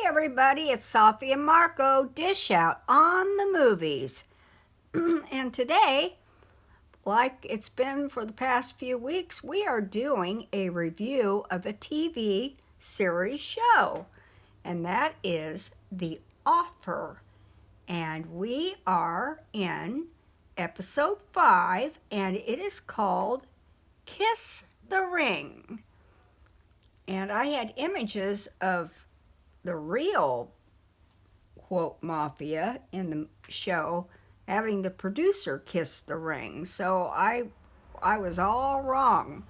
everybody, it's Safi and Marco Dish Out on the movies. And today, like it's been for the past few weeks, we are doing a review of a TV series show, and that is The Offer. And we are in episode 5, and it is called Kiss the Ring. And I had images of the real, quote, mafia in the show having the producer kiss the ring. So I was all wrong.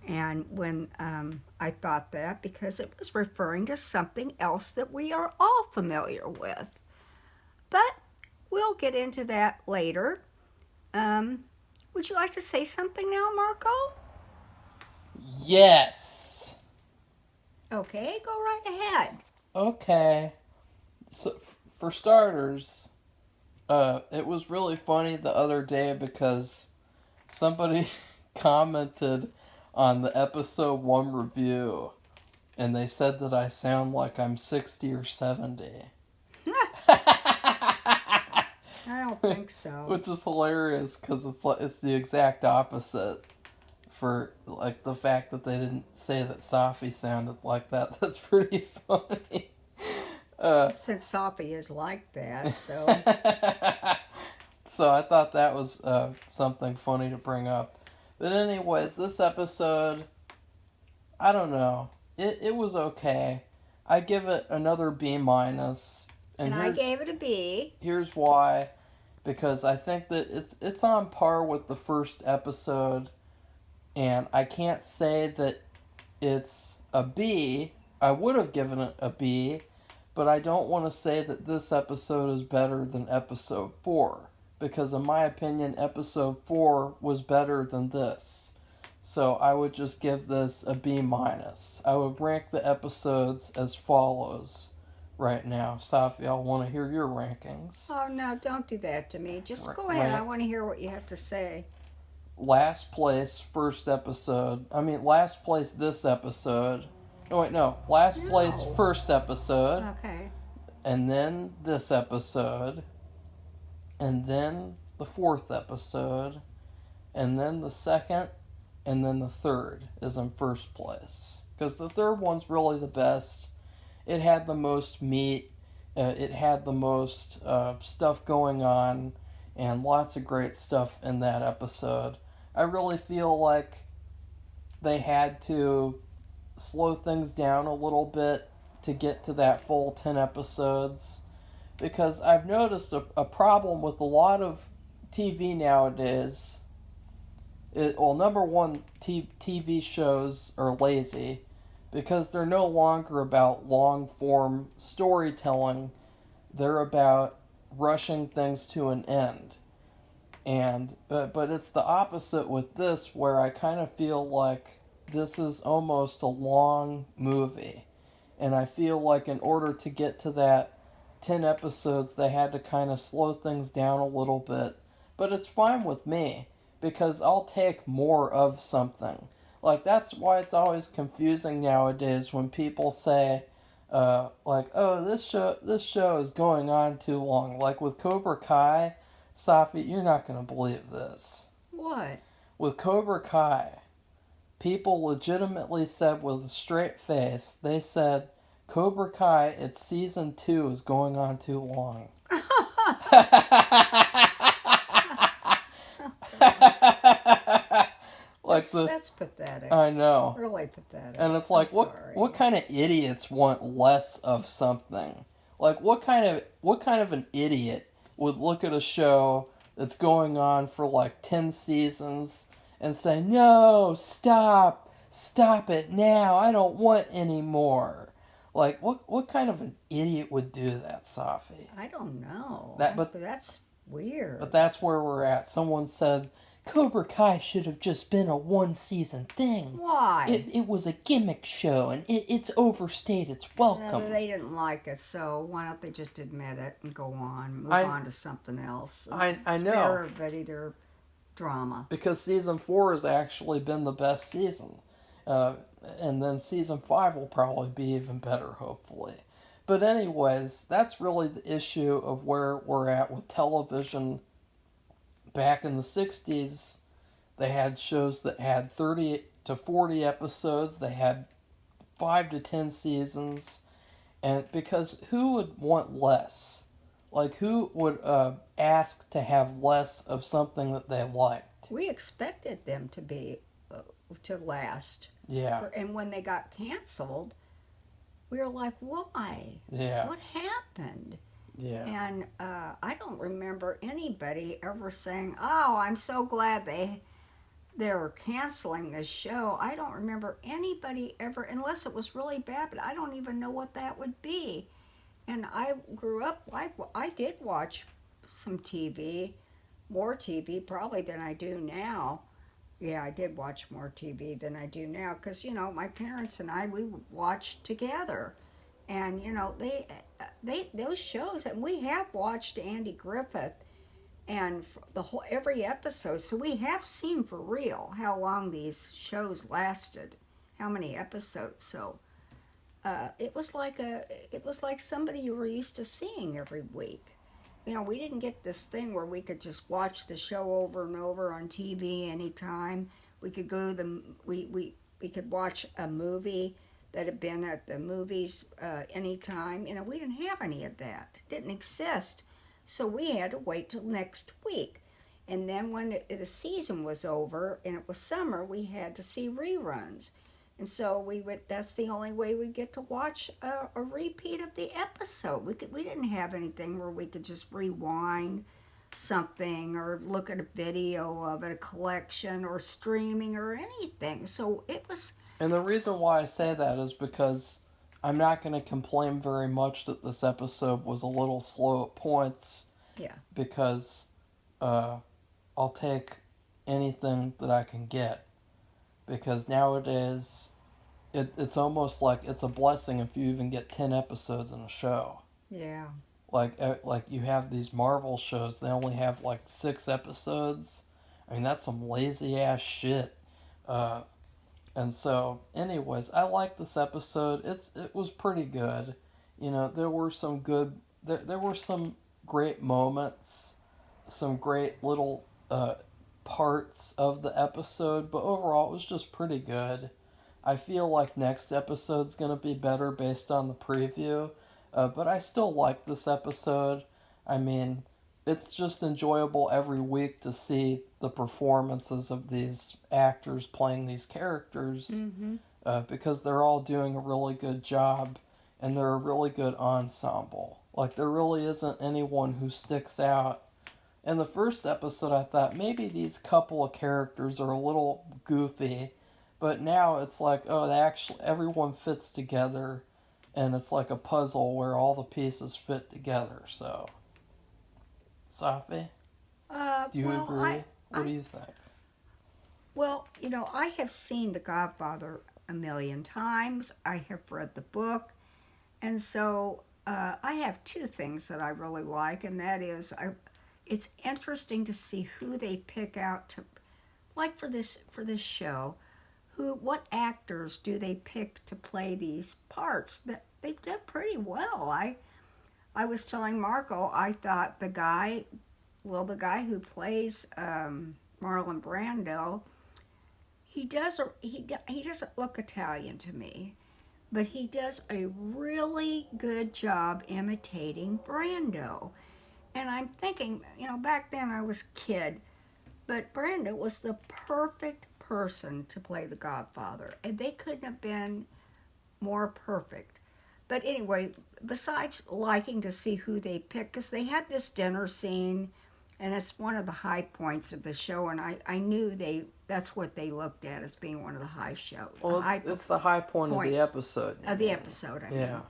And when I thought that, because it was referring to something else that we are all familiar with. But we'll get into that later. Would you like to say something now, Marco? Yes. Okay, go right ahead. Okay. So, for starters, it was really funny the other day because somebody commented on the episode 1 review and they said that I sound like I'm 60 or 70. I don't think so. Which is hilarious because it's the exact opposite for like the fact that they didn't say that Safi sounded like that. That's pretty funny. Since Safi is like that, so So I thought that was something funny to bring up. But anyways, this episode, I don't know. It was okay. I give it another B minus. And I gave it a B. Here's why. Because I think that it's on par with the first episode. And I can't say that it's a B. I would have given it a B. But I don't want to say that this episode is better than episode 4. Because in my opinion, episode 4 was better than this. So I would just give this a B minus. I would rank the episodes as follows right now. Safi, I want to hear your rankings. Oh, no, don't do that to me. Just go ahead. I want to hear what you have to say. Last place, first episode. Last place this episode. Last place, first episode. Okay. And then this episode. And then the 4th episode. And then the 2nd. And then the 3rd is in first place. Because the 3rd one's really the best. It had the most meat. It had the most stuff going on. And lots of great stuff in that episode. I really feel like they had to slow things down a little bit to get to that full 10 episodes. Because I've noticed a problem with a lot of TV nowadays. Number one, TV shows are lazy. Because they're no longer about long-form storytelling. They're about rushing things to an end. But it's the opposite with this, where I kind of feel like this is almost a long movie. And I feel like in order to get to that 10 episodes, they had to kind of slow things down a little bit. But it's fine with me, because I'll take more of something. Like, that's why it's always confusing nowadays when people say, oh, this show is going on too long. Like with Cobra Kai, Safi, you're not going to believe this. What? With Cobra Kai, people legitimately said with a straight face, they said, Cobra Kai, its season 2 is going on too long. That's pathetic. I know. Really pathetic. And it's like, what kind of idiots want less of something? Like, what kind of an idiot would look at a show that's going on for like 10 seasons and say, no, stop it now, I don't want any more. Like, what kind of an idiot would do that, Safi? I don't know. But that's weird. But that's where we're at. Someone said, Cobra Kai should have just been a 1-season thing. Why? It was a gimmick show, and it's overstayed its welcome. They didn't like it, so why don't they just admit it and go on, move on to something else? I know. Spare everybody their drama. Because season 4 has actually been the best season. And then season 5 will probably be even better, hopefully. But anyways, that's really the issue of where we're at with television. Back in the 60s, they had shows that had 30 to 40 episodes. They had 5 to 10 seasons. And because who would want less? Like, who would ask to have less of something that they liked? We expected them to be to last. Yeah. And when they got canceled, we were like, why? Yeah. What happened? Yeah. And I don't remember anybody ever saying, oh, I'm so glad they're canceling this show. I don't remember anybody ever, unless it was really bad, but I don't even know what that would be. And I grew up, I did watch some TV, more TV probably than I do now. Yeah, I did watch more TV than I do now because, my parents and I, we watched together. And, they those shows, and we have watched Andy Griffith and the whole every episode, so we have seen for real how long these shows lasted, how many episodes. So it was like somebody you were used to seeing every week. We didn't get this thing where we could just watch the show over and over on TV anytime. We could go to we could watch a movie that had been at the movies anytime. We didn't have any of that. It didn't exist. So we had to wait till next week. And then when the season was over and it was summer, we had to see reruns. And so that's the only way we get to watch a repeat of the episode. We didn't have anything where we could just rewind something or look at a video of it, a collection or streaming or anything. So it was. And the reason why I say that is because I'm not going to complain very much that this episode was a little slow at points. Yeah. Because I'll take anything that I can get. Because nowadays, it's almost like it's a blessing if you even get 10 episodes in a show. Yeah. Like you have these Marvel shows, they only have like 6 episodes. I mean, that's some lazy ass shit. And so, anyways, I like this episode. It was pretty good. There were some good. There were some great moments, some great little parts of the episode, but overall it was just pretty good. I feel like next episode's gonna be better based on the preview, but I still like this episode. I mean, it's just enjoyable every week to see the performances of these actors playing these characters, because they're all doing a really good job, and they're a really good ensemble. Like, there really isn't anyone who sticks out. In the first episode, I thought maybe these couple of characters are a little goofy, but now it's like, oh, everyone fits together, and it's like a puzzle where all the pieces fit together. So, Safi, do you agree? What do you think? Well, I have seen The Godfather a million times. I have read the book, and so I have 2 things that I really like, and that is it's interesting to see who they pick out to, like for this show, what actors do they pick to play these parts that they've done pretty well. I was telling Marco, I thought the guy who plays Marlon Brando, he doesn't look Italian to me, but he does a really good job imitating Brando. And I'm thinking, back then I was a kid, but Brando was the perfect person to play the Godfather, and they couldn't have been more perfect. But anyway, besides liking to see who they picked, because they had this dinner scene, and it's one of the high points of the show, and I knew that's what they looked at as being one of the high shows. Well, it's the high point of the episode. Of the episode, I mean. Yeah.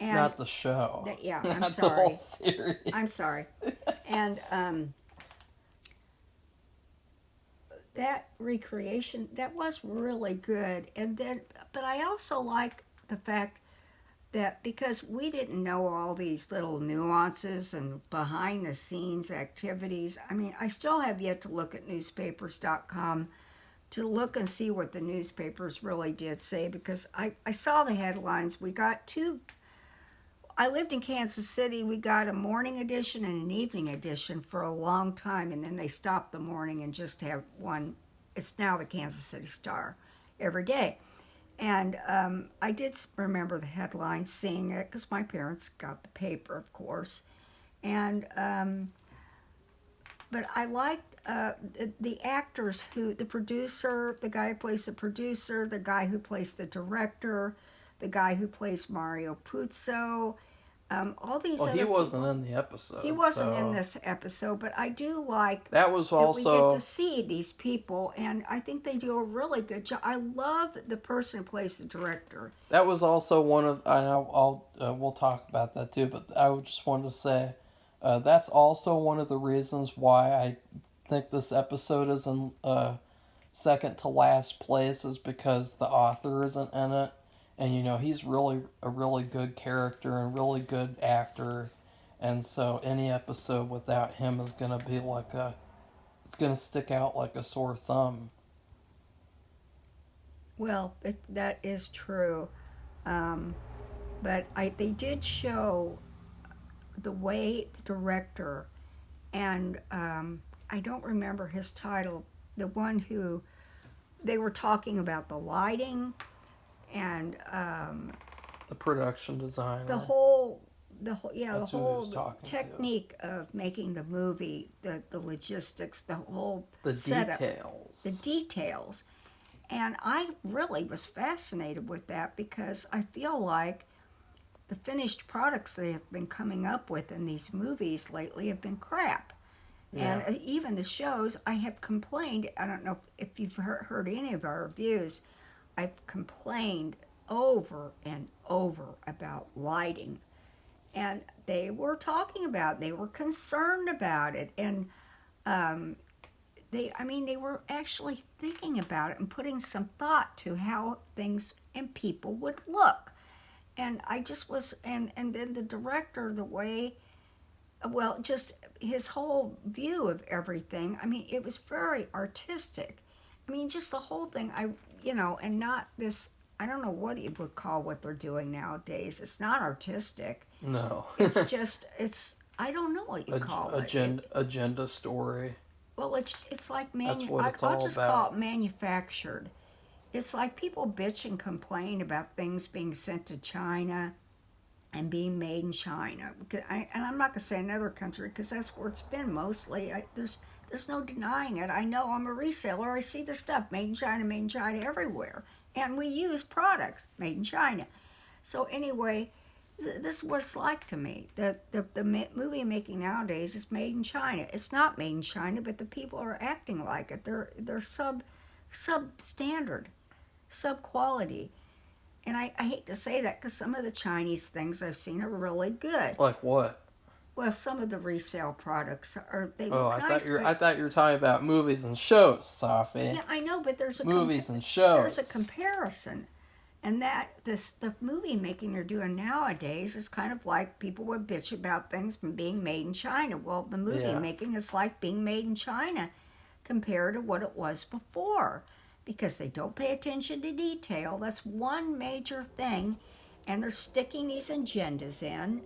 And not the show. I'm not sorry. The whole series. I'm sorry. And that recreation, that was really good. But I also like the fact that because we didn't know all these little nuances and behind the scenes activities, I mean, I still have yet to look at newspapers.com to look and see what the newspapers really did say, because I saw the headlines. We got 2 I lived in Kansas City. We got a morning edition and an evening edition for a long time, and then they stopped the morning and just have one. It's now the Kansas City Star every day. And I did remember the headline, seeing it, because my parents got the paper, of course. And but I liked the actors the producer, the guy who plays the producer, the guy who plays the director, the guy who plays Mario Puzo, all these Well, other he wasn't people. in the episode. He wasn't in so this episode, but I do like That was that we also get to see these people, and I think they do a really good job. I love the person who plays the director. that was also one of. I know we'll talk about that too, but I would just wanted to say that's also one of the reasons why I think this episode is in second to last place, is because the author isn't in it. And he's really a really good character and really good actor, and so any episode without him is gonna be it's gonna stick out like a sore thumb. Well, that is true, but they did show the way the director, and I don't remember his title, the one who they were talking about the lighting and The production designer. the whole That's the who he was whole talking to. technique of making the movie, the logistics, the whole The setup, details. the details. And I really was fascinated with that, because I feel like the finished products they have been coming up with in these movies lately have been crap. Yeah. And even the shows, I have complained. I don't know if you've heard any of our reviews. I've complained over and over about lighting. And they were talking about, they were concerned about it. And they were actually thinking about it and putting some thought to how things and people would look. And I just was, and then the director, the way, well, just his whole view of everything. I mean, it was very artistic. I mean, just the whole thing, and not this, I don't know what you would call what they're doing nowadays. It's not artistic. No. It's just, I don't know what you call it. Agenda story. Well, it's like That's what it's I'll all just about. call it manufactured. It's like people bitch and complain about things being sent to China and being made in China. And I'm not going to say another country, because that's where it's been mostly. There's no denying it. I know, I'm a reseller. I see the stuff made in China everywhere. And we use products made in China. So anyway, this is what it's like to me. The movie making nowadays is made in China. It's not made in China, but the people are acting like it. They're substandard, sub-quality. And I hate to say that, because some of the Chinese things I've seen are really good. Like what? Well, some of the resale products they Oh, look nice. I thought you were talking about movies and shows, Safi. Yeah, I know, but there's a Movies and shows. There's a comparison, and that the movie making they're doing nowadays is kind of like people would bitch about things being made in China. Well, the movie making is like being made in China compared to what it was before, because they don't pay attention to detail. That's one major thing, and they're sticking these agendas in,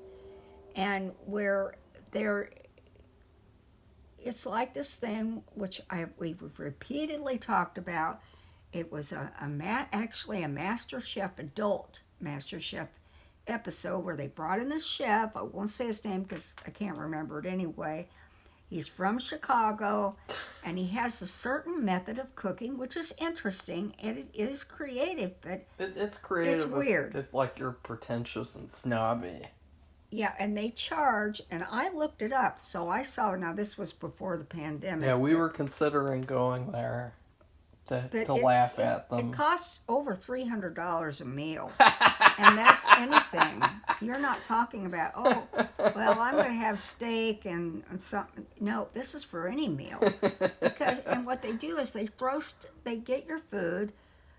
and where it's like this thing which we've repeatedly talked about. It was actually a adult Master Chef episode where they brought in this chef. I won't say his name because I can't remember it anyway. He's from Chicago, and he has a certain method of cooking, which is interesting, and it is creative, but it's creative. It's weird. If like you're pretentious and snobby. yeah, and they charge, and I looked it up, so I saw, now this was before the pandemic. Yeah, we were considering going there to laugh at them. It costs over $300 a meal, and that's anything. You're not talking about, oh, well, I'm going to have steak and something. No, this is for any meal. And what they do is they get your food,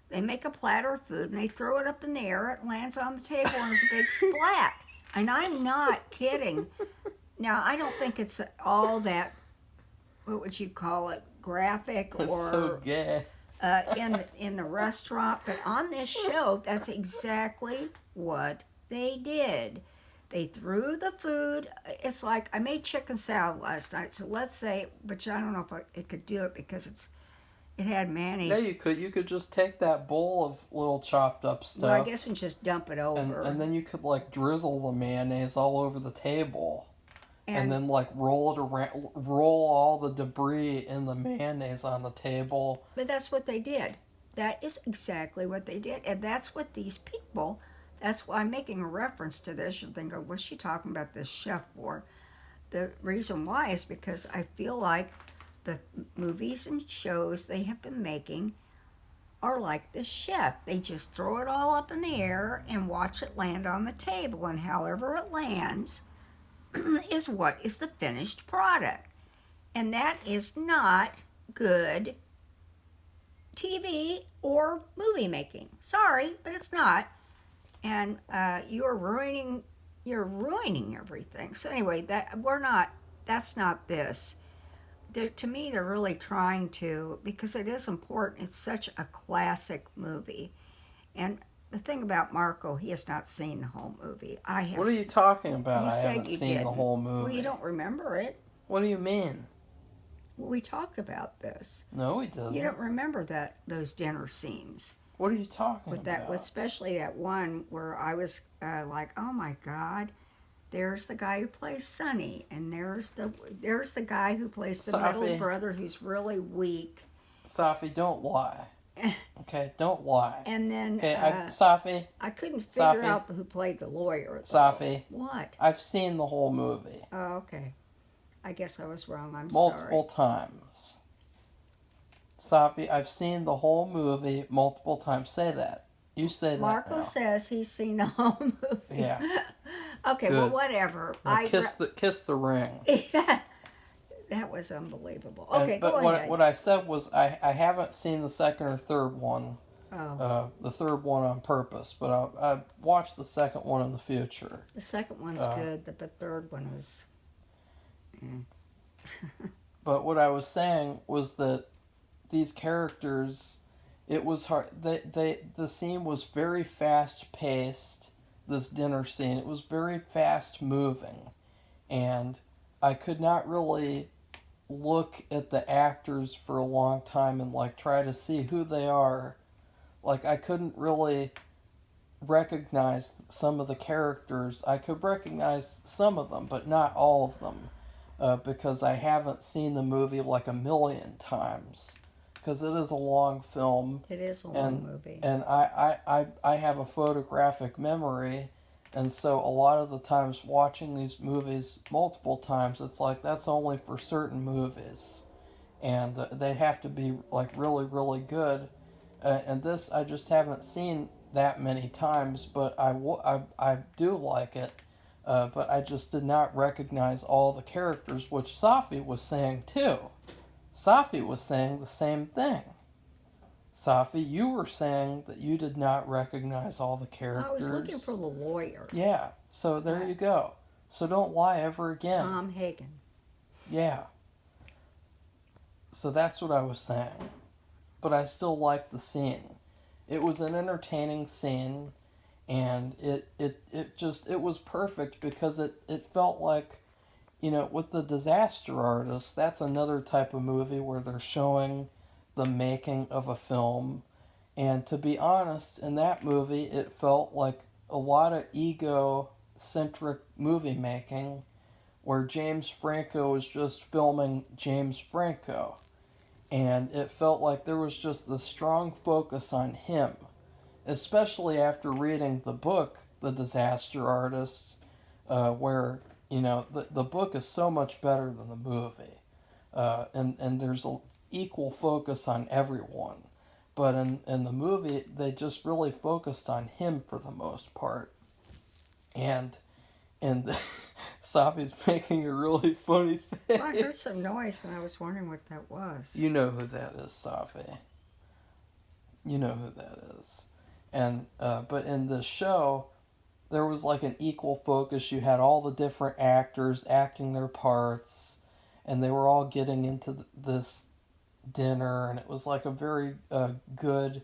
they make a platter of food, and they throw it up in the air. It lands on the table, and it's a big splat. And I'm not kidding. Now, I don't think it's all that, what would you call it, graphic or so gay. in the restaurant, but on this show, that's exactly what they did. They threw the food. It's like I made chicken salad last night. So let's say, but I don't know if it could do it because it had Yeah, mayonnaise. you could just take that bowl of little chopped up Well, I stuff, guess and just dump it and over. and then you could like drizzle the mayonnaise all over the table, and And then like roll it around, roll all the debris in the mayonnaise on the table. but that's what they did. That is exactly what they did, and that's what these people. That's why I'm making a reference to this. You'll think, oh, what's she talking about this chef for? The reason why is because I feel like the movies and shows they have been making are like the chef. They just throw it all up in the air and watch it land on the table, and however it lands is what is the finished product. And that is not good TV or movie making. Sorry, but it's not. And you're ruining everything. So anyway, that's not this. To me, they're really trying to, because it is important. It's such a classic movie. And the thing about Marco, he has not seen the whole movie. I have. What are you talking about? You I said haven't you seen the didn't. whole movie. Well, you don't remember it. What do you mean? We talked about this. No, we didn't. You don't remember those dinner scenes What are you talking with about? especially that one where I was like, oh my God, there's the guy who plays Sonny, and there's the guy who plays the Safi. middle brother who's really weak. Safi, don't lie. Okay, don't lie. And then Okay, Safi, I couldn't figure Safi. out who played the lawyer. Safi, What? I've seen the whole movie Oh, okay. I guess I was wrong. I'm multiple sorry. times. Safi, I've seen the whole movie multiple times. Say that. You say that Marco now. says he's seen the whole movie. Yeah. Okay, well, Good. whatever. Now kiss the ring. That was unbelievable. And- Okay, but go ahead. what I said was I haven't seen the second or third one. Oh, The third one on purpose, but I watched the second one in the future. the second one's good. The third one is. But what I was saying was that these characters, it was hard. The scene was very fast paced. This dinner scene, it was very fast moving, and I could not really look at the actors for a long time and like try to see who they are. Like I couldn't really recognize some of the characters. I could recognize some of them, but not all of them. Because I haven't seen the movie like a million times. Because it is a long film. It is a long movie. And I have a photographic memory. And so a lot of the times watching these movies multiple times, it's like that's only for certain movies. And they'd have to be like really, really good. And this I just haven't seen that many times, but I do like it. But I just did not recognize all the characters, which Safi was saying too. Safi was saying the same thing. Safi, you were saying that you did not recognize all the characters. I was looking for the lawyer. Yeah, so there you go. So don't lie ever again. Tom Hagen. Yeah. So that's what I was saying. But I still liked the scene. It was an entertaining scene. And it was perfect because it felt like, with the disaster artist, that's another type of movie where they're showing the making of a film. And to be honest, in that movie, it felt like a lot of ego-centric movie making where James Franco was just filming James Franco. And it felt like there was just the strong focus on him. Especially after reading the book, The Disaster Artist, where, the book is so much better than the movie. And there's an equal focus on everyone. But in the movie, they just really focused on him for the most part. And Safi's making a really funny face. Well, I heard some noise and I was wondering what that was. You know who that is, Safi. You know who that is. And but in the show, there was like an equal focus. You had all the different actors acting their parts, and they were all getting into this dinner, and it was like a very good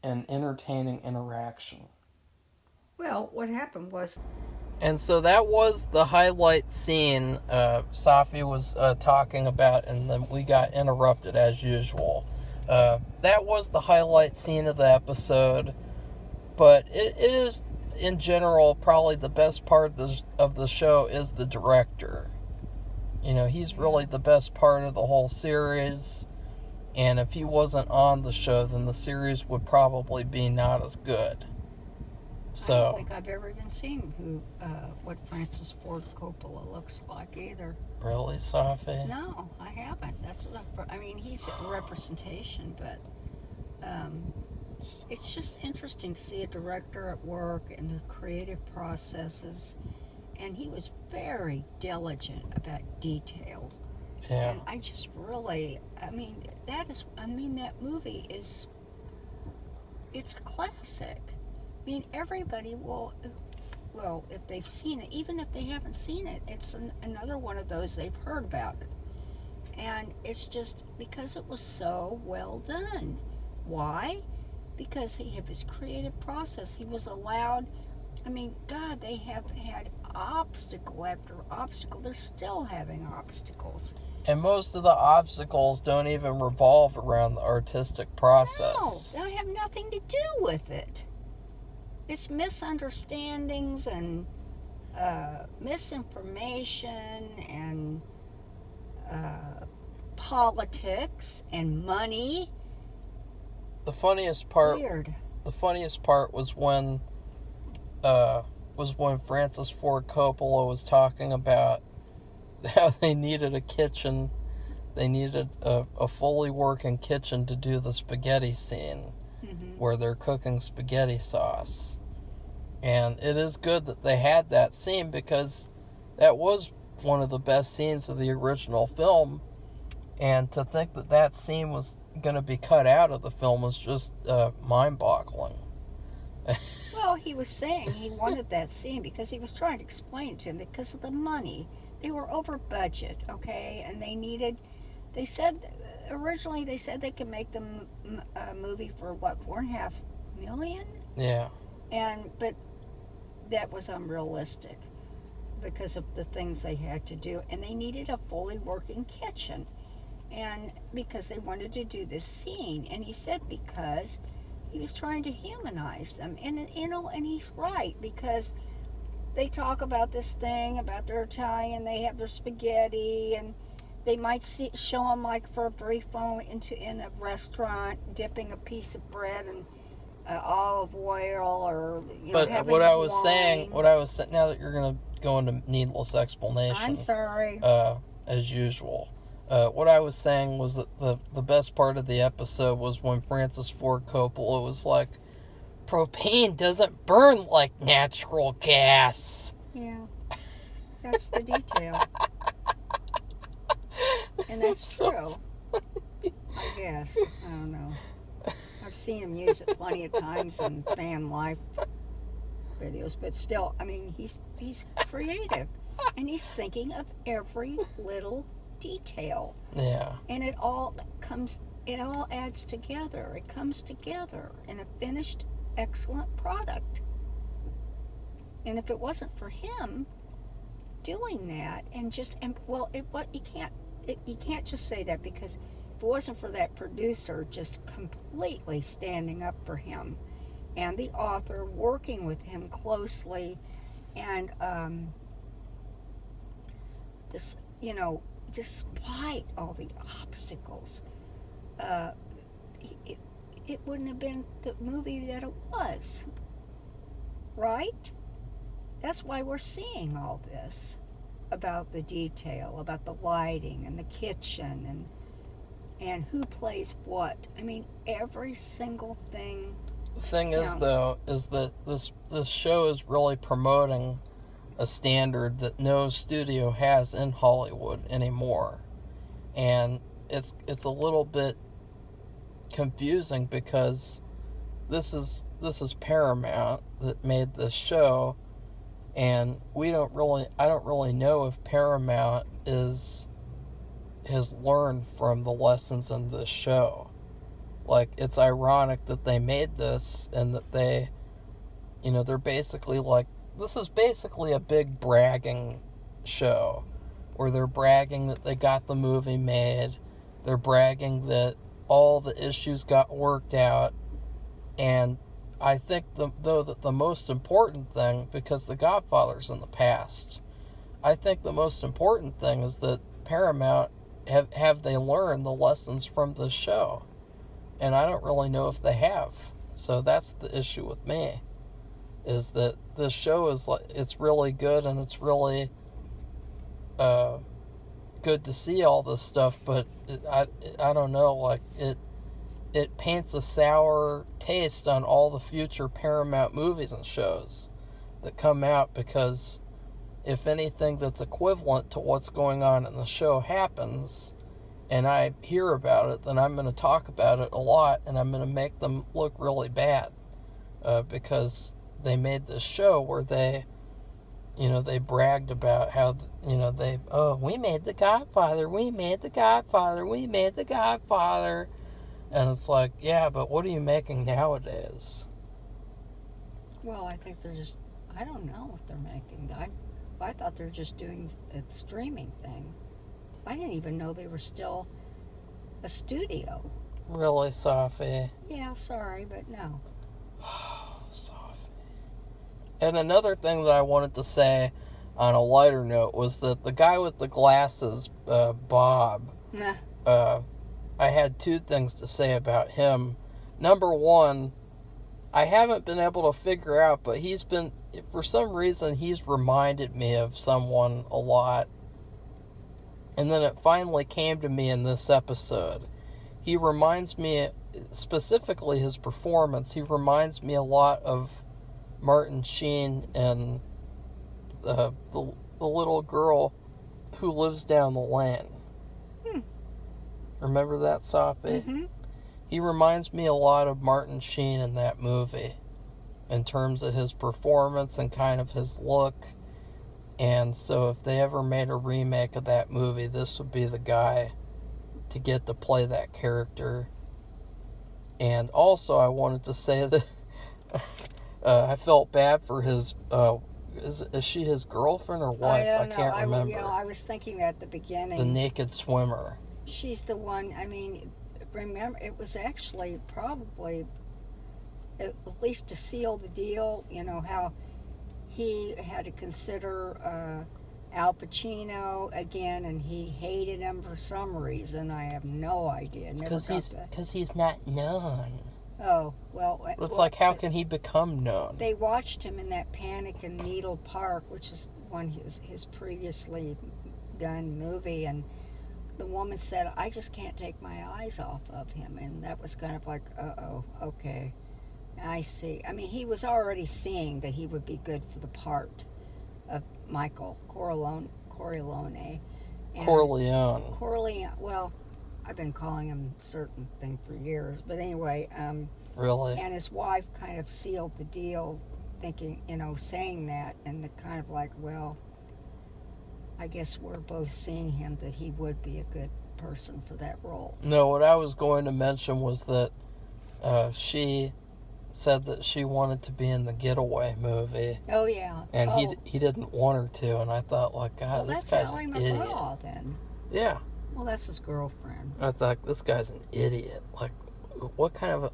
and entertaining interaction. Well, what happened was, And so that was the highlight scene Safi was talking about, and then we got interrupted as usual. That was the highlight scene of the episode, but it is, in general, probably the best part of the show is the director. You know, he's really the best part of the whole series, and if he wasn't on the show, then the series would probably be not as good. So, I don't think I've ever even seen what Francis Ford Coppola looks like either. really, Safi? No, I haven't. That's what I mean. He's a representation, but it's just interesting to see a director at work and the creative processes. And he was very diligent about detail. Yeah. And I just really, that movie is, it's a classic. I mean, everybody will, well, if they've seen it, even if they haven't seen it, it's another one of those they've heard about it. And it's just because it was so well done. Why? Because of his creative process. He was allowed, I mean, God, they have had obstacle after obstacle. They're still having obstacles. And most of the obstacles don't even revolve around the artistic process. No, they have nothing to do with it. It's misunderstandings and misinformation and politics and money. The funniest part Weird. The funniest part was when Francis Ford Coppola was talking about how they needed a kitchen. They needed a fully working kitchen to do the spaghetti scene where they're cooking spaghetti sauce. And it is good that they had that scene because that was one of the best scenes of the original film. And to think that that scene was going to be cut out of the film was just mind-boggling. Well, he was saying he wanted that scene because he was trying to explain to him because of the money. They were over budget, okay? And they said, originally they said they could make the movie for, what, $4.5 million? Yeah. But that was unrealistic because of the things they had to do. And they needed a fully working kitchen. And because they wanted to do this scene. And he said because he was trying to humanize them. And, and he's right, because they talk about this thing, about their Italian, they have their spaghetti, and they might show them, like, for a brief moment in a restaurant, dipping a piece of bread in olive oil, or, but having what I wine. was saying, now that you're going to go into needless explanation. I'm sorry. As usual. What I was saying was that the best part of the episode was when Francis Ford Coppola was like, propane doesn't burn like natural gas. Yeah. That's the detail. And that's true. I guess. I don't know. I've seen him use it plenty of times in fan life videos, but still, I mean, he's creative. And he's thinking of every little detail. Yeah. And it all adds together. It comes together in a finished, excellent product. And if it wasn't for him doing that, you can't just say that, because if it wasn't for that producer just completely standing up for him, and the author working with him closely, and this, despite all the obstacles, it wouldn't have been the movie that it was, right? That's why we're seeing all this about the detail, about the lighting and the kitchen and who plays what. I mean, every single thing. The thing is, though, is that this show is really promoting a standard that no studio has in Hollywood anymore. And it's a little bit confusing because this is Paramount that made this show, and I don't really know if Paramount has learned from the lessons in this show. Like, it's ironic that they made this and that they You know, they're basically like, this is basically a big bragging show where they're bragging that they got the movie made. They're bragging that all the issues got worked out. And I think, though, that the most important thing, because The Godfather's in the past, I think the most important thing is that Paramount, have they learned the lessons from this show? And I don't really know if they have. So that's the issue with me, is that this show is like, it's really good, and it's really good to see all this stuff, but I don't know, like, it paints a sour taste on all the future Paramount movies and shows that come out, because if anything that's equivalent to what's going on in the show happens, and I hear about it, then I'm going to talk about it a lot, and I'm going to make them look really bad, because they made this show where they bragged about how, we made The Godfather, we made The Godfather, we made The Godfather. And it's like, yeah, but what are you making nowadays? Well, I think I don't know what they're making. I thought they were just doing a streaming thing. I didn't even know they were still a studio. Really, Safi? Yeah, sorry, but no. Safi. And another thing that I wanted to say on a lighter note was that the guy with the glasses, Bob, Nah. I had two things to say about him. Number one, I haven't been able to figure out, but for some reason, he's reminded me of someone a lot. And then it finally came to me in this episode. He reminds me, specifically his performance, he reminds me a lot of Martin Sheen and the little girl who lives down the lane. Remember that, Safi? Mm-hmm. He reminds me a lot of Martin Sheen in that movie, in terms of his performance and kind of his look. And so if they ever made a remake of that movie, this would be the guy to get to play that character. And also I wanted to say that I felt bad for his, is she his girlfriend or wife? I can't remember. I was thinking at the beginning. The naked swimmer. She's the one, remember, it was actually probably, at least to seal the deal, how he had to consider Al Pacino again, and he hated him for some reason. I have no idea. Because he's not known. Oh, well. It's like, how can he become known? They watched him in that Panic in Needle Park, which is his previously done movie, and the woman said, I just can't take my eyes off of him. And that was kind of like, okay, I see. He was already seeing that he would be good for the part of Michael Corleone. Corleone. Well, I've been calling him a certain thing for years. But anyway. Really? And his wife kind of sealed the deal, thinking, saying that. And the kind of like, well, I guess we're both seeing him that he would be a good person for that role. No, what I was going to mention was that she said that she wanted to be in the Getaway movie. Oh, yeah. And he didn't want her to, and I thought, like, God, this guy's an idiot. That's McGraw, then. Yeah. Well, that's his girlfriend. I thought, this guy's an idiot. Like, what kind of,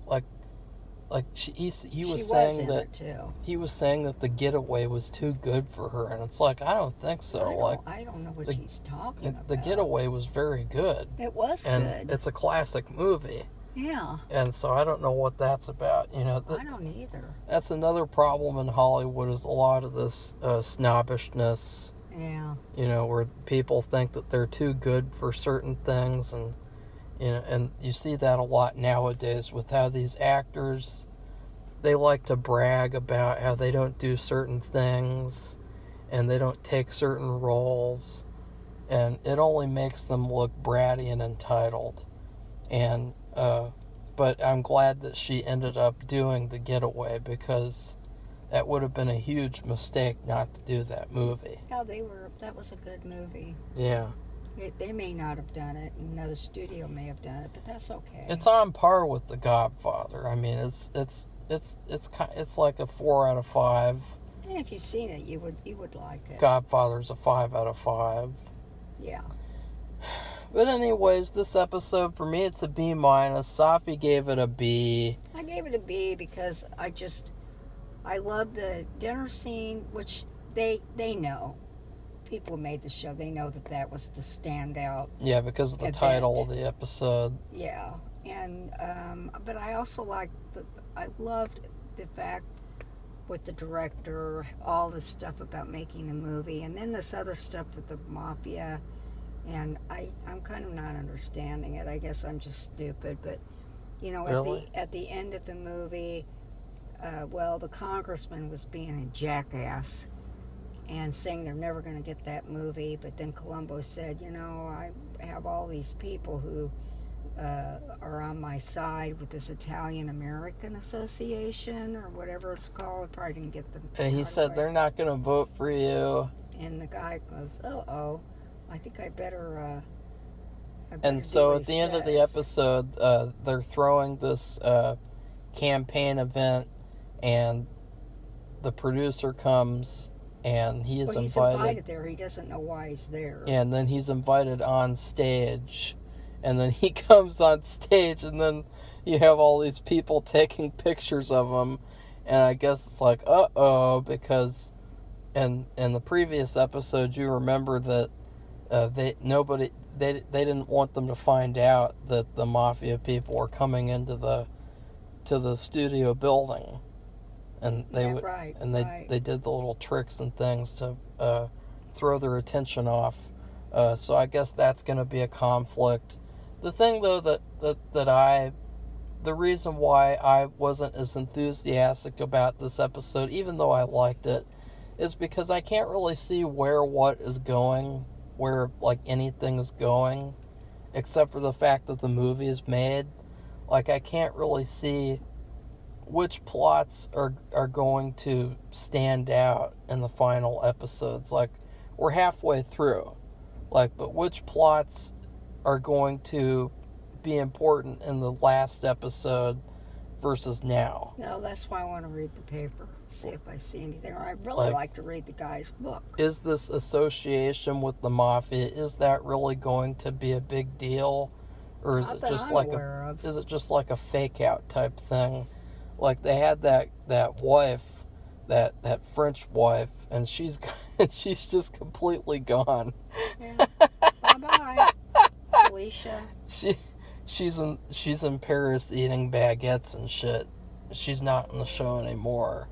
he was saying that too. He was saying that The Getaway was too good for her, and it's like, I don't think so. I don't know what she's talking about. The Getaway was very good. It was good. And it's a classic movie. Yeah. And so I don't know what that's about. I don't either. That's another problem in Hollywood, is a lot of this snobbishness. Yeah. Where people think that they're too good for certain things, and and you see that a lot nowadays with how these actors, they like to brag about how they don't do certain things and they don't take certain roles, and it only makes them look bratty and entitled. And but I'm glad that she ended up doing The Getaway, because that would have been a huge mistake not to do that movie. Yeah, that was a good movie. Yeah. They may not have done it. Another studio may have done it, but that's okay. It's on par with The Godfather. It's it's like a 4 out of 5. And if you've seen it, you would like it. Godfather's a 5 out of 5. Yeah. But anyways, this episode for me it's a B minus. Safi gave it a B. I gave it a B because I love the dinner scene, which they know. People who made the show, they know that was the standout. Yeah, because of the event. Title of the episode. Yeah, and but I also I loved the fact with the director, all the stuff about making the movie, and then this other stuff with the mafia. And I'm kind of not understanding it. I guess I'm just stupid, but Really? at the end of the movie, the congressman was being a jackass and saying they're never going to get that movie. But then Columbo said, I have all these people who are on my side with this Italian American Association or whatever it's called. I probably didn't get the. And he said they're not going to vote for you. And the guy goes, "Oh, I think I better." And so at the end of the episode, they're throwing this campaign event, and the producer comes, and he's invited there. He doesn't know why he's there. And then he's invited on stage, and then he comes on stage, and then you have all these people taking pictures of him, and I guess it's like, because in the previous episode, you remember that they didn't want them to find out that the mafia people were coming into the studio building, and they did the little tricks and things to throw their attention off. So I guess that's going to be a conflict. The thing though the reason why I wasn't as enthusiastic about this episode, even though I liked it, is because I can't really see where anything is going, except for the fact that the movie is made. Like, I can't really see which plots are going to stand out in the final episodes. Like, we're halfway through. But which plots are going to be important in the last episode versus now? No, that's why I want to read the paper, see if I see anything. Or I'd really like to read the guy's book. Is this association with the mafia, is that really going to be a big deal? Or is it just like a fake out type thing? Like, they had that wife, that French wife, and she's just completely gone. Yeah. Bye-bye, Alicia. She's in Paris eating baguettes and shit. She's not in the show anymore.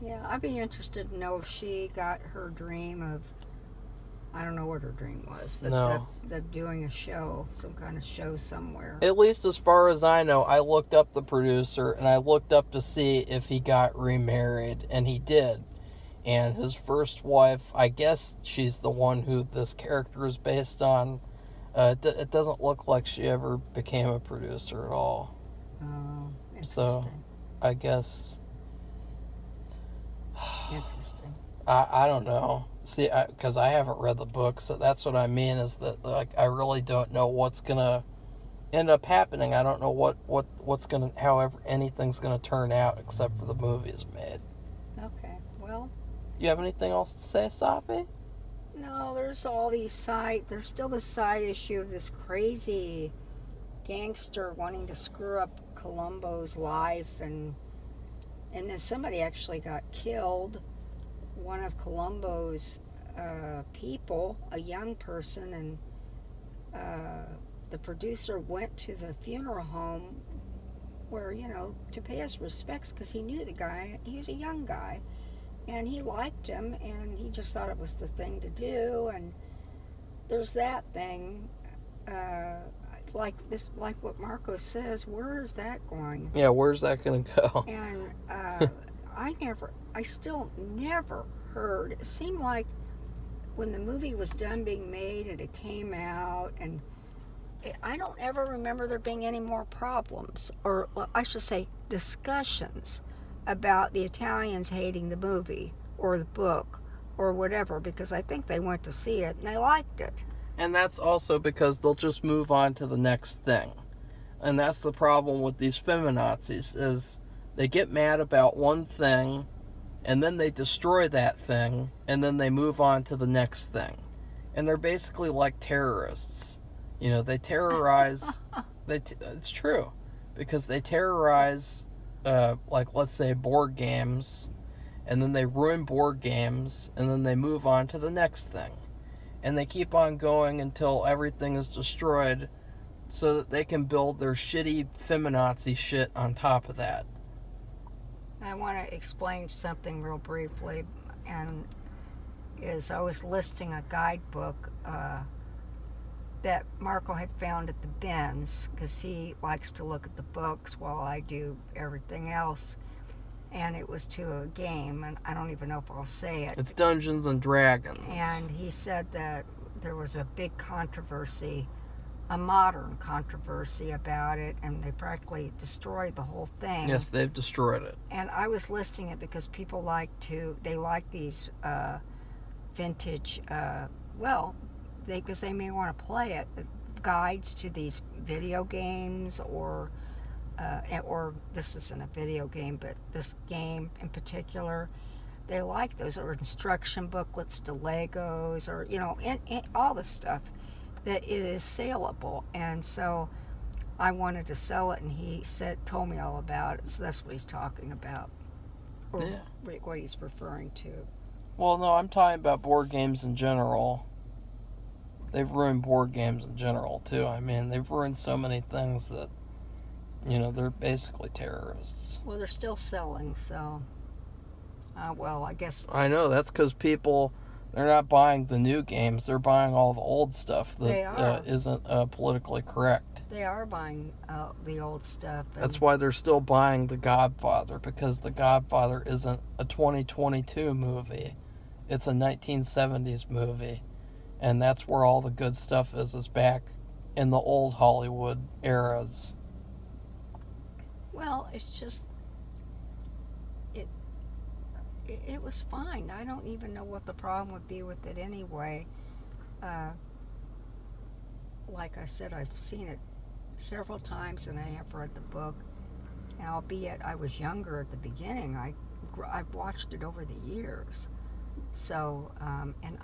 Yeah, I'd be interested to know if she got her dream of, I don't know what her dream was, but of doing a show, some kind of show somewhere. At least as far as I know, I looked up the producer, and I looked up to see if he got remarried, and he did. And his first wife, I guess she's the one who this character is based on. It doesn't look like she ever became a producer at all. Oh, interesting. So, I guess... Interesting. I don't know. See, because I haven't read the book, so that's what I mean, is that, I really don't know what's going to end up happening. I don't know what's going to, however, anything's going to turn out, except for the movie's made. Okay, well... You have anything else to say, Safi? No, there's still the side issue of this crazy gangster wanting to screw up Columbo's life, and then somebody actually got killed. One of Columbo's people, a young person, and the producer went to the funeral home where, to pay his respects, because he knew the guy. He was a young guy. And he liked him, and he just thought it was the thing to do. And there's that thing, like what Marco says. Where is that going? Yeah, where's that going to go? And I still never heard. It seemed like when the movie was done being made and it came out, and I don't ever remember there being any more problems, or I should say discussions about the Italians hating the movie or the book or whatever, because I think they went to see it and they liked it. And that's also because they'll just move on to the next thing. And that's the problem with these feminazis, is They get mad about one thing, and then they destroy that thing, and then they move on to the next thing. And they're basically like terrorists. You know, they terrorize. It's true, because they terrorize, like, let's say, board games, and then they ruin board games, and then they move on to the next thing. And they keep on going until everything is destroyed, so that they can build their shitty feminazi shit on top of that. I want to explain something real briefly, and I was listing a guidebook that Marco had found at the bins, because he likes to look at the books while I do everything else. And it was to a game, and I don't even know if I'll say it. It's Dungeons and Dragons. And he said that there was a big controversy, a modern controversy about it, and they practically destroyed the whole thing. Yes, they've destroyed it. And I was listing it because people like these vintage, because they may want to play it, the guides to these video games, or this isn't a video game, but this game in particular, they like those, or instruction booklets to Legos, or, and all the stuff that it is saleable. And so I wanted to sell it, and he told me all about it. So that's what he's talking about, or what he's referring to. Well, no, I'm talking about board games in general. They've ruined board games in general too. I mean, they've ruined so many things that, they're basically terrorists. Well, they're still selling, so I guess I know, that's because people, they're not buying the new games, they're buying all the old stuff that isn't politically correct. They are buying the old stuff. That's why they're still buying The Godfather, because The Godfather isn't a 2022 movie. It's a 1970s movie. And that's where all the good stuff is back in the old Hollywood eras. Well, it's just, it was fine. I don't even know what the problem would be with it anyway. Like I said, I've seen it several times, and I have read the book. And albeit I was younger at the beginning, I've watched it over the years. So, and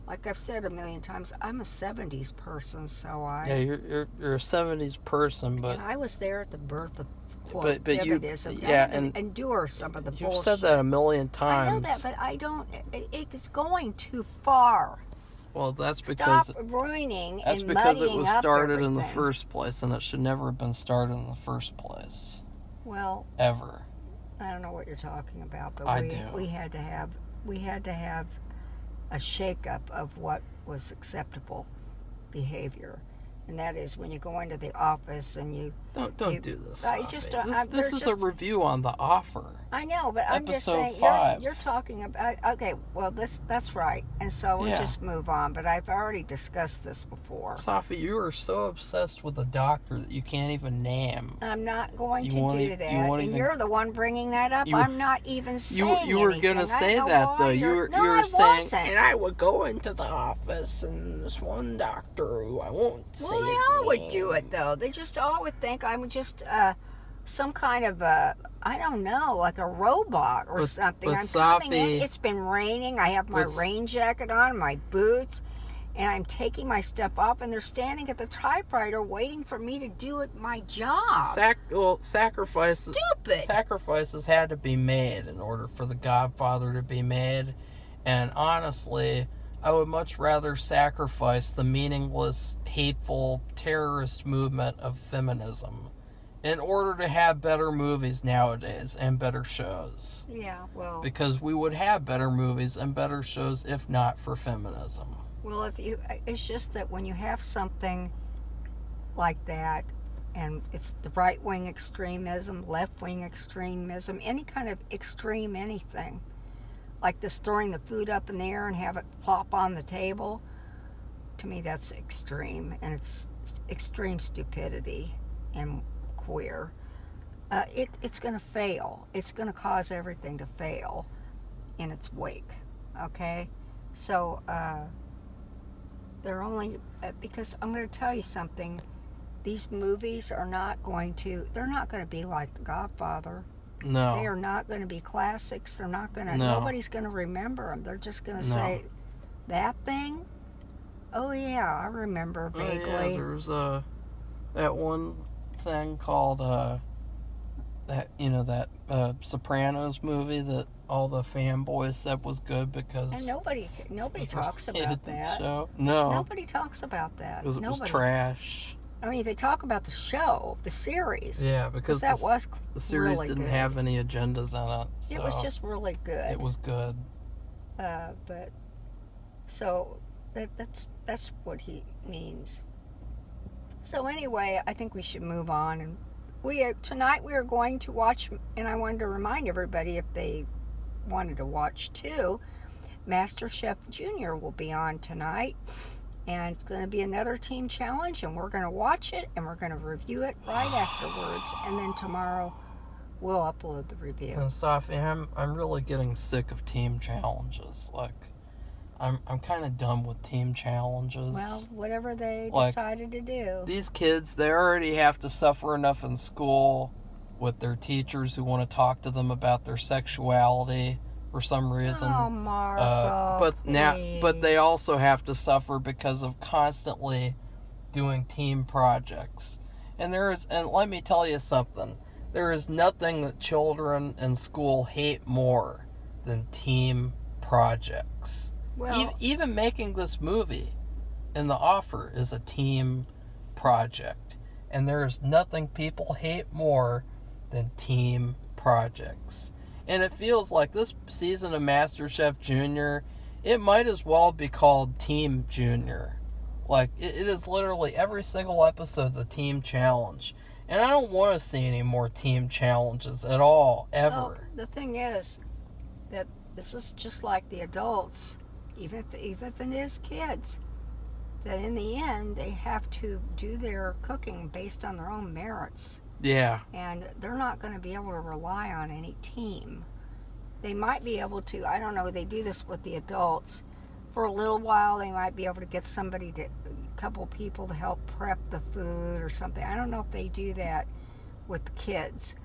like I've said a million times, I'm a 70s person, so Yeah, you're a 70s person, but... And I was there at the birth of, but feminism. And endure some of the bullshit. You've said that a million times. I know that, but I don't... It's going too far. Well, that's because... Stop ruining that's and because muddying it was up started everything. in the first place, and it should never have been started in the first place. Well... Ever. I don't know what you're talking about, but I do. We had to have a shakeup of what was acceptable behavior, and that is when you go into the office and you don't do this. This is a review on The Offer. I know, but I'm just saying 5. you're talking about. Okay, well that's right, and so we'll just move on. But I've already discussed this before. Safi, you are so obsessed with a doctor that you can't even name. I'm not going to do that, and you're the one bringing that up. I'm not even saying you were anything. gonna say that though. You were saying, wasn't. And I would go into the office, and this one doctor who I won't say his name. Well, they all would do it though. They just all would think I'm just some kind of I don't know, like a robot or something. I'm coming in. It's been raining. I have my rain jacket on, my boots, and I'm taking my stuff off, and they're standing at the typewriter waiting for me to do my job. Sacrifices. Stupid. Sacrifices had to be made in order for The Godfather to be made, and honestly, I would much rather sacrifice the meaningless, hateful, terrorist movement of feminism in order to have better movies nowadays and better shows. Yeah, well... Because we would have better movies and better shows if not for feminism. Well, it's just that when you have something like that, and it's the right-wing extremism, left-wing extremism, any kind of extreme anything, like this throwing the food up in the air and have it plop on the table, to me that's extreme, and it's extreme stupidity and queer. It's going to fail. It's going to cause everything to fail in its wake. Okay? So, they're only... because I'm going to tell you something. these movies are not going to, they're not going to be like The Godfather. They No. are not going to be classics. They're not going to, No. nobody's going to remember them. They're just going to No. say, that thing? Oh, yeah, I remember vaguely. Oh, yeah, there's that one thing called, that Sopranos movie that all the fanboys said was good because... And nobody talks about that. Show. No. Nobody talks about that. Because it was Nobody. trash. I mean, they talk about the show, the series. Yeah, because that was the series really didn't good. have any agendas in it. So It was just really good. It was good. But so that's what he means. So anyway, I think we should move on, and tonight we are going to watch. And I wanted to remind everybody, if they wanted to watch too, MasterChef Junior will be on tonight. And it's going to be another team challenge, and we're going to watch it, and we're going to review it right afterwards. And then tomorrow, we'll upload the review. And Safi, I'm really getting sick of team challenges. Like, I'm kind of done with team challenges. Well, whatever they Like, decided to do. These kids, they already have to suffer enough in school with their teachers who want to talk to them about their sexuality for some reason. Oh, Marco, but they also have to suffer because of constantly doing team projects. And let me tell you something. There is nothing that children in school hate more than team projects. Well, Even making this movie in The Offer is a team project. And there is nothing people hate more than team projects. And it feels like this season of MasterChef Junior, it might as well be called Team Junior. Like, it is literally every single episode's a team challenge. And I don't want to see any more team challenges at all, ever. well, the thing is that this is just like the adults, even if it is kids, that in the end they have to do their cooking based on their own merits. Yeah. And they're not going to be able to rely on any team. They might be able to, I don't know, they do this with the adults. For a little while, they might be able to get a couple people to help prep the food or something. I don't know if they do that with the kids,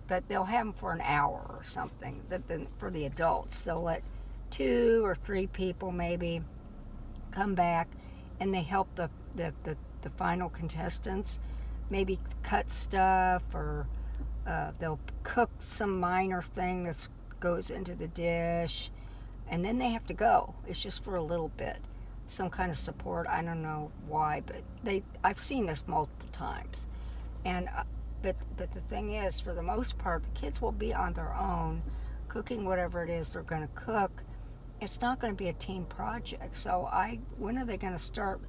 but they'll have them for an hour or something. Then for the adults, they'll let 2 or 3 people maybe come back, and they help the final contestants. Maybe cut stuff, or they'll cook some minor thing that goes into the dish, and then they have to go. It's just for a little bit, some kind of support. I don't know why, but I've seen this multiple times. And but the thing is, for the most part, the kids will be on their own, cooking whatever it is they're going to cook. It's not going to be a team project. So when are they going to start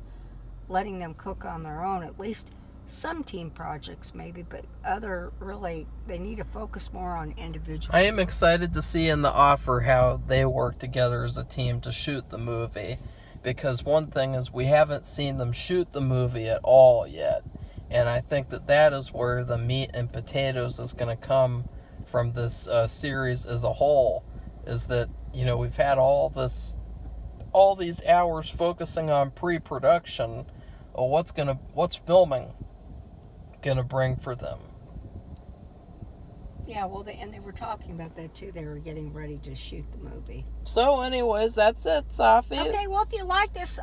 letting them cook on their own? At least some team projects maybe, but they need to focus more on individual. I am excited to see in The Offer how they work together as a team to shoot the movie, because one thing is we haven't seen them shoot the movie at all yet, and I think that is where the meat and potatoes is going to come from this series as a whole, is that, we've had all these hours focusing on pre-production. What's filming gonna bring for them? Yeah, well, they were talking about that too. They were getting ready to shoot the movie. So, anyways, that's it, Safi. Okay, well, if you like this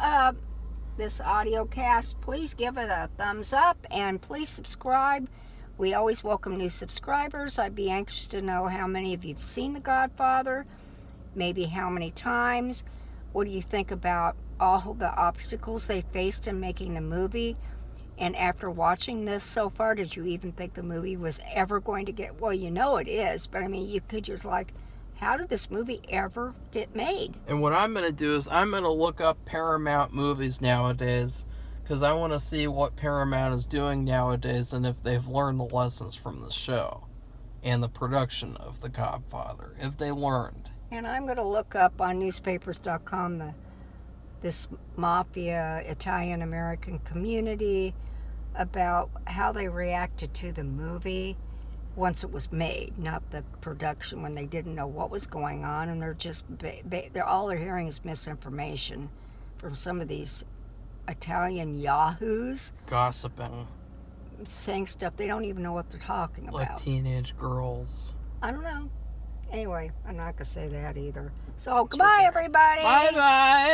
audio cast, please give it a thumbs up, and please subscribe. We always welcome new subscribers. I'd be anxious to know how many of you have seen The Godfather, maybe how many times. What do you think about all the obstacles they faced in making the movie? And after watching this so far, did you even think the movie was ever going to get... Well, it is, but I mean, you could just how did this movie ever get made? And what I'm going to do is I'm going to look up Paramount movies nowadays, because I want to see what Paramount is doing nowadays and if they've learned the lessons from the show and the production of The Godfather, if they learned. And I'm going to look up on newspapers.com this mafia Italian-American community, about how they reacted to the movie once it was made, not the production, when they didn't know what was going on, and they're just all they're hearing is misinformation from some of these Italian yahoos. Gossiping. saying stuff they don't even know what they're talking Like about. teenage girls. I don't know. Anyway, I'm not going to say that either. So, goodbye, everybody. Bye bye.